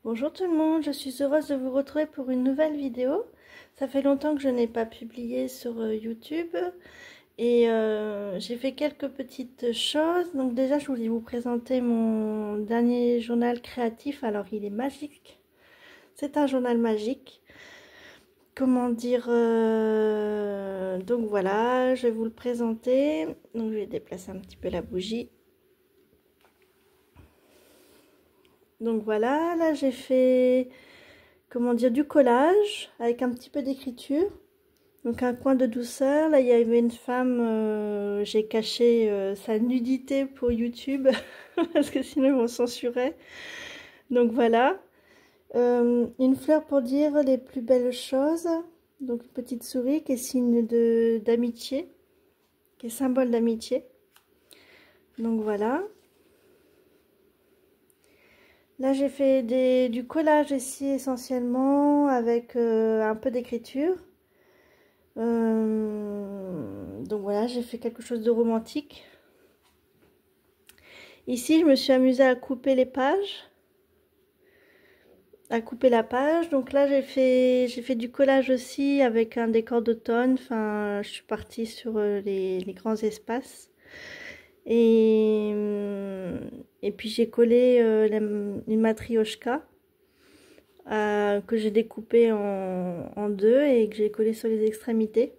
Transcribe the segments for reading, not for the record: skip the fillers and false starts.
Bonjour tout le monde, je suis heureuse de vous retrouver pour une nouvelle vidéo. Ça fait longtemps que je n'ai pas publié sur YouTube et j'ai fait quelques petites choses. Donc déjà je voulais vous présenter mon dernier journal créatif. Alors il est magique, c'est un journal magique. Comment dire donc voilà, je vais vous le présenter. Donc je vais déplacer un petit peu la bougie. Donc voilà, là j'ai fait, comment dire, du collage avec un petit peu d'écriture. Donc un coin de douceur. Là il y avait une femme, j'ai caché sa nudité pour YouTube parce que sinon ils vont censurer. Donc voilà. Une fleur pour dire les plus belles choses. Donc une petite souris qui est signe d'amitié, qui est symbole d'amitié. Donc voilà. Là j'ai fait du collage ici essentiellement avec un peu d'écriture. Donc voilà, j'ai fait quelque chose de romantique. Ici je me suis amusée à couper les pages, à couper la page. Donc là j'ai fait du collage aussi avec un décor d'automne. Enfin je suis partie sur les grands espaces. Et, et puis j'ai collé une matrioshka que j'ai découpée en deux et que j'ai collé sur les extrémités.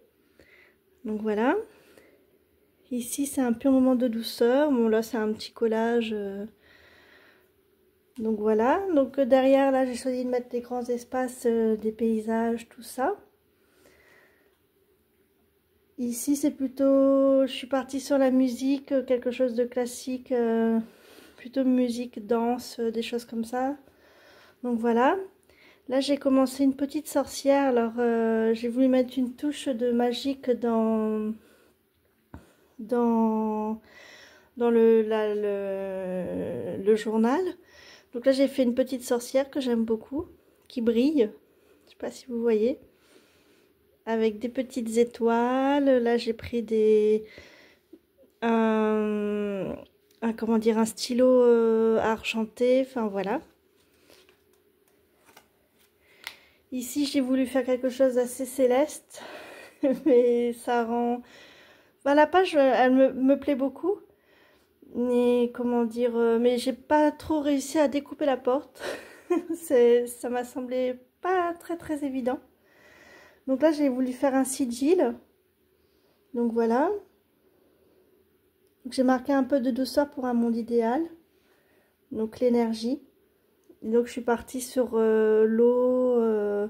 Donc voilà. Ici c'est un pur moment de douceur. Bon là c'est un petit collage. Donc voilà. Donc derrière là j'ai choisi de mettre des grands espaces, des paysages, tout ça. Ici c'est plutôt, je suis partie sur la musique, quelque chose de classique, plutôt musique, danse, des choses comme ça. Donc voilà. Là j'ai commencé une petite sorcière, alors j'ai voulu mettre une touche de magique dans, dans le journal. Donc là j'ai fait une petite sorcière que j'aime beaucoup, qui brille, je sais pas si vous voyez, avec des petites étoiles. Là j'ai pris comment dire, un stylo argenté, enfin voilà. Ici j'ai voulu faire quelque chose d'assez céleste, mais ça rend... Bah, la page elle me plaît beaucoup, mais comment dire, mais j'ai pas trop réussi à découper la porte. Ça m'a semblé pas très évident. Donc là j'ai voulu faire un sigil. Donc voilà. J'ai marqué un peu de douceur pour un monde idéal. Donc l'énergie. Donc je suis partie sur l'eau,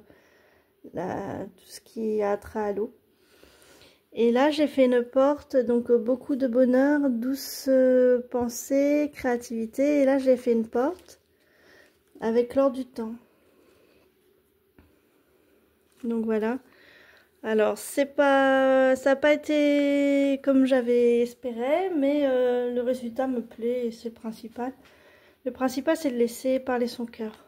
tout ce qui a trait à l'eau. Et là j'ai fait une porte, donc beaucoup de bonheur, douce pensée, créativité. Et là j'ai fait une porte avec l'or du temps. Donc voilà. Alors ça n'a pas été comme j'avais espéré, mais le résultat me plaît et c'est le principal. Le principal c'est de laisser parler son cœur.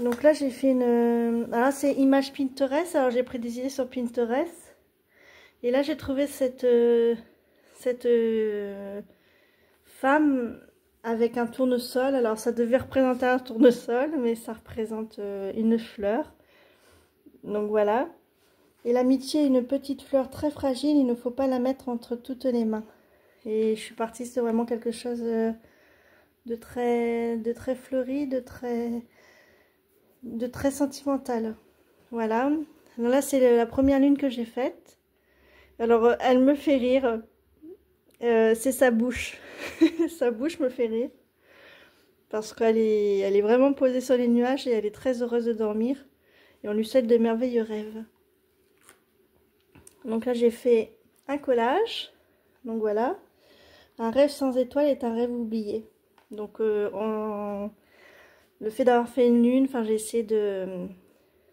Donc là j'ai fait une... Alors c'est image Pinterest, alors j'ai pris des idées sur Pinterest. Et là j'ai trouvé cette femme avec un tournesol. Alors ça devait représenter un tournesol, mais ça représente une fleur. Donc voilà. Et l'amitié est une petite fleur très fragile, il ne faut pas la mettre entre toutes les mains. Et je suis partie sur vraiment quelque chose de très fleuri, de très sentimental. Voilà. Alors là c'est la première lune que j'ai faite. Alors elle me fait rire. C'est sa bouche. Sa bouche me fait rire. Parce elle est vraiment posée sur les nuages et elle est très heureuse de dormir. Et on lui souhaite de merveilleux rêves. Donc là j'ai fait un collage. Donc voilà. Un rêve sans étoile est un rêve oublié. Donc le fait d'avoir fait une lune, enfin j'ai essayé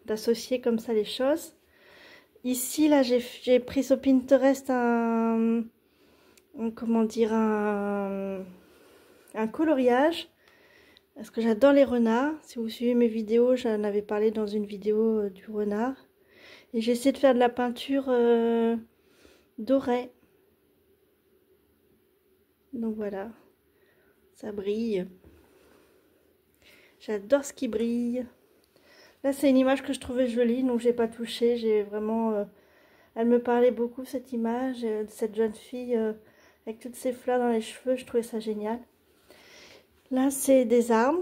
d'associer comme ça les choses. Ici là j'ai pris sur Pinterest comment dire, un coloriage. Parce que j'adore les renards. Si vous suivez mes vidéos, j'en avais parlé dans une vidéo du renard. Et j'ai essayé de faire de la peinture dorée. Donc voilà, ça brille. J'adore ce qui brille. Là, c'est une image que je trouvais jolie, donc j'ai pas touché. J'ai vraiment... elle me parlait beaucoup, cette image, de cette jeune fille avec toutes ces fleurs dans les cheveux. Je trouvais ça génial. Là, c'est des arbres.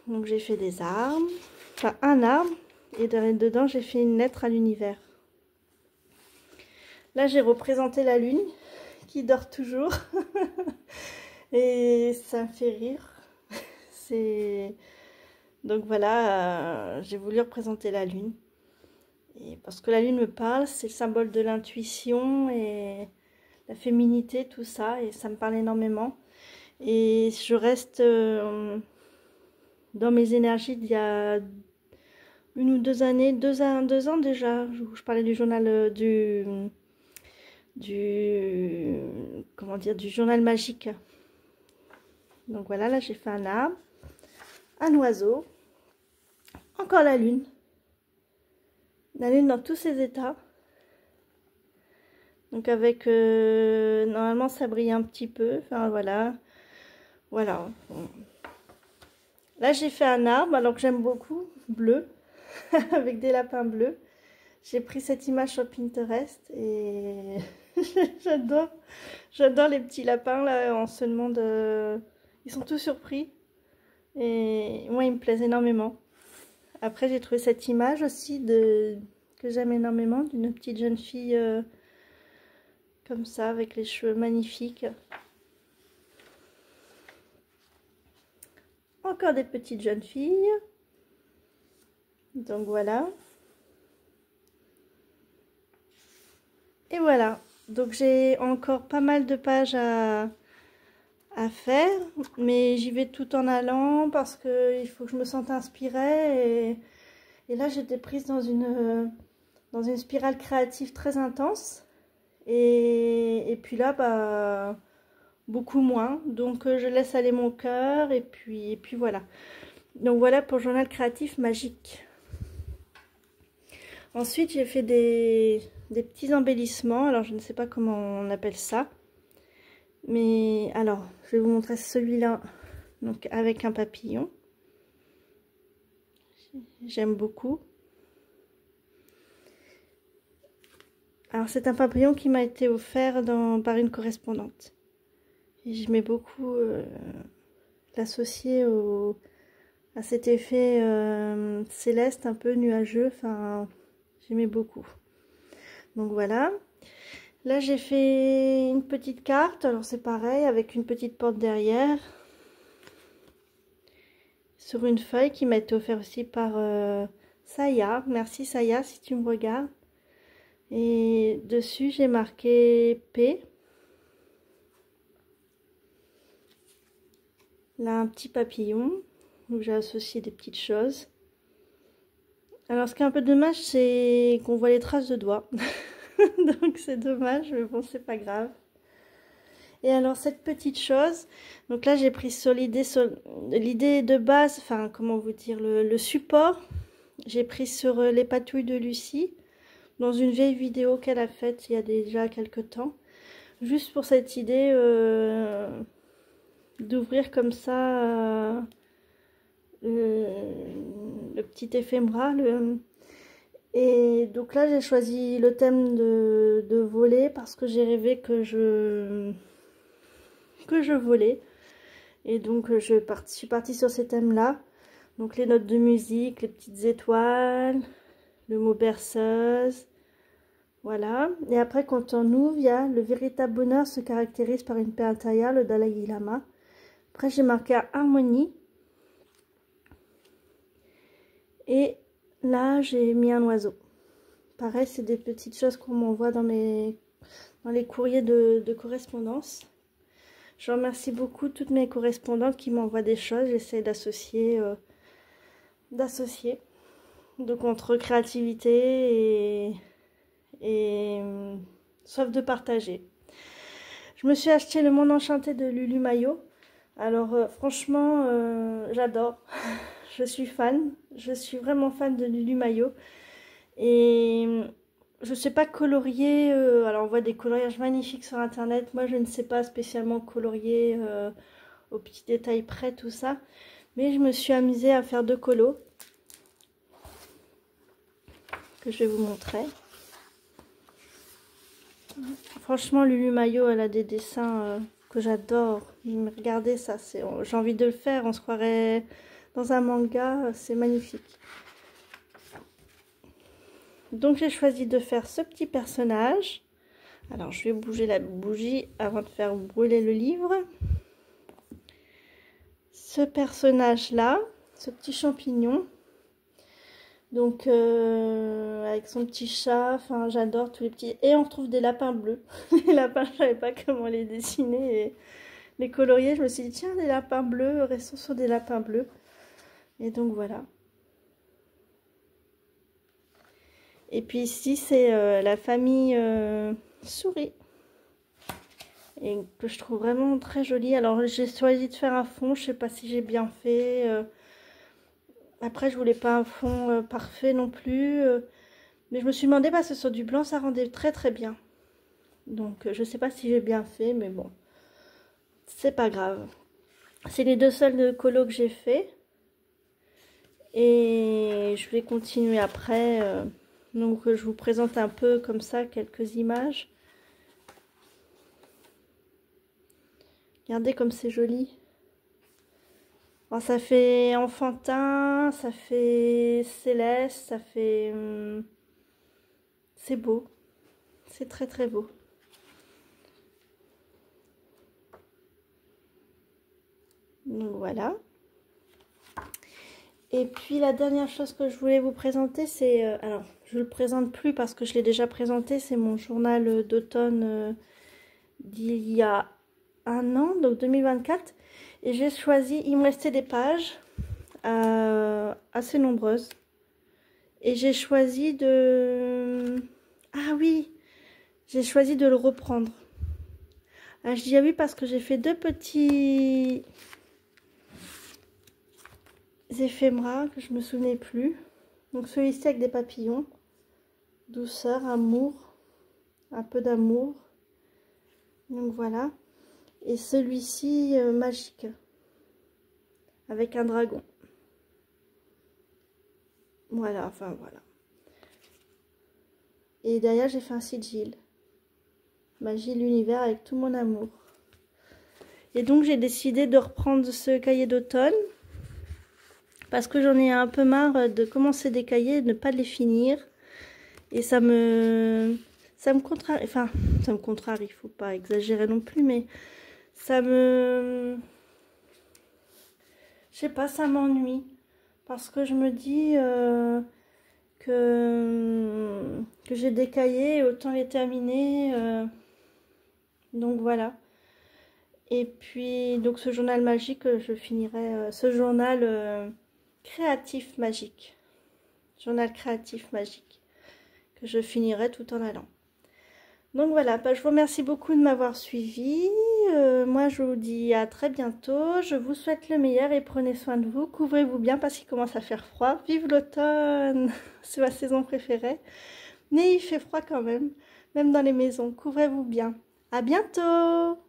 Donc, j'ai fait des arbres. Enfin, un arbre. Et dedans, j'ai fait une lettre à l'univers. Là, j'ai représenté la lune qui dort toujours. Et ça me fait rire. C'est... Donc voilà, j'ai voulu représenter la lune. Et parce que la lune me parle, c'est le symbole de l'intuition et la féminité, tout ça. Et ça me parle énormément. Et je reste dans mes énergies d'il y a 1 ou 2 années, 2 ans déjà. Je parlais du journal comment dire, du journal magique. Donc voilà, là j'ai fait un arbre, un oiseau, encore la lune dans tous ses états. Donc avec normalement ça brille un petit peu, enfin voilà. Bon. Là j'ai fait un arbre alors que j'aime beaucoup, bleu, avec des lapins bleus. J'ai pris cette image sur Pinterest et j'adore les petits lapins là. On se demande, ils sont tous surpris et moi ils me plaisent énormément. Après j'ai trouvé cette image aussi que j'aime énormément, d'une petite jeune fille comme ça avec les cheveux magnifiques. Encore des petites jeunes filles. Donc voilà. Et voilà. Donc j'ai encore pas mal de pages à faire, mais j'y vais tout en allant parce que il faut que je me sente inspirée. Et là j'étais prise dans une spirale créative très intense. Et puis là, bah, beaucoup moins. Donc je laisse aller mon cœur et puis voilà. Donc voilà pour journal créatif magique. Ensuite j'ai fait des petits embellissements. Alors je ne sais pas comment on appelle ça. Mais alors je vais vous montrer celui-là. Donc avec un papillon. J'aime beaucoup. Alors c'est un papillon qui m'a été offert par une correspondante. Et j'aimais beaucoup l'associer à cet effet céleste, un peu nuageux. Enfin, j'aimais beaucoup. Donc voilà. Là j'ai fait une petite carte. Alors c'est pareil, avec une petite porte derrière. Sur une feuille qui m'a été offerte aussi par Saya. Merci Saya si tu me regardes. Et dessus j'ai marqué P. Là un petit papillon où j'ai associé des petites choses. Alors ce qui est un peu dommage c'est qu'on voit les traces de doigts. Donc c'est dommage mais bon c'est pas grave. Et alors cette petite chose, donc là j'ai pris sur l'idée de base, enfin comment vous dire, le support. J'ai pris sur les patouilles de Lucie. Dans une vieille vidéo qu'elle a faite il y a déjà quelques temps, juste pour cette idée d'ouvrir comme ça le petit éphémera. Et donc là j'ai choisi le thème de voler parce que j'ai rêvé que je volais. Et donc je suis partie sur ces thèmes là. Donc les notes de musique, les petites étoiles, le mot berceuse. Voilà. Et après, quand on ouvre, il y a le véritable bonheur se caractérise par une paix intérieure, le Dalai Lama. Après, j'ai marqué harmonie. Et là, j'ai mis un oiseau. Pareil, c'est des petites choses qu'on m'envoie dans les courriers de correspondance. Je remercie beaucoup toutes mes correspondantes qui m'envoient des choses. J'essaie d'associer. Donc, entre créativité et soif de partager. Je me suis acheté Le Monde Enchanté de Lulu Maillot. Alors franchement j'adore. Je suis fan. Je suis vraiment fan de Lulu Maillot. Et je ne sais pas colorier. Alors on voit des coloriages magnifiques sur internet. Moi je ne sais pas spécialement colorier au petit détail près tout ça. Mais je me suis amusée à faire 2 colos que je vais vous montrer. Franchement, Lulu Maillot, elle a des dessins que j'adore. Regardez ça, j'ai envie de le faire. On se croirait dans un manga, c'est magnifique. Donc j'ai choisi de faire ce petit personnage. Alors je vais bouger la bougie avant de faire brûler le livre. Ce personnage là, ce petit champignon. Donc avec son petit chat, enfin j'adore tous les petits. Et on retrouve des lapins bleus. Les lapins, je savais pas comment les dessiner et les colorier. Je me suis dit tiens, des lapins bleus, restons sur des lapins bleus. Et donc voilà. Et puis ici c'est la famille souris. Et que je trouve vraiment très jolie. Alors j'ai choisi de faire un fond, je sais pas si j'ai bien fait. Après je voulais pas un fond parfait non plus. Mais je me suis demandé parce que sur du blanc ça rendait très très bien. Donc je sais pas si j'ai bien fait, mais bon. C'est pas grave. C'est les 2 seuls colos que j'ai fait. Et je vais continuer après. Donc je vous présente un peu comme ça quelques images. Regardez comme c'est joli. Alors, ça fait enfantin, ça fait céleste, ça fait... c'est beau. C'est très très beau. Donc voilà. Et puis la dernière chose que je voulais vous présenter, c'est... alors, je ne le présente plus parce que je l'ai déjà présenté. C'est mon journal d'automne d'il y a un an, donc 2024. Et j'ai choisi... il me restait des pages assez nombreuses. Et j'ai choisi de... ah oui, j'ai choisi de le reprendre. Ah, je dis ah oui parce que j'ai fait 2 petits éphémères que je me souvenais plus. Donc celui-ci avec des papillons, douceur, amour, un peu d'amour. Donc voilà. Et celui-ci magique, avec un dragon. Voilà, enfin voilà. Et derrière j'ai fait un sigil. Magie de l'univers avec tout mon amour. Et donc j'ai décidé de reprendre ce cahier d'automne. Parce que j'en ai un peu marre de commencer des cahiers et de ne pas les finir. Et ça me contrarie. Enfin, ça me contrarie, il faut pas exagérer non plus, mais ça me... je sais pas, ça m'ennuie. Parce que je me dis que j'ai des cahiers, autant les terminer. Donc voilà. Et puis, donc ce journal magique, je finirai ce journal... créatif magique, journal créatif magique, que je finirai tout en allant. Donc voilà, je vous remercie beaucoup de m'avoir suivi. Moi je vous dis à très bientôt, je vous souhaite le meilleur et prenez soin de vous, couvrez-vous bien parce qu'il commence à faire froid. Vive l'automne, c'est ma saison préférée, mais il fait froid quand même, même dans les maisons, couvrez-vous bien. À bientôt.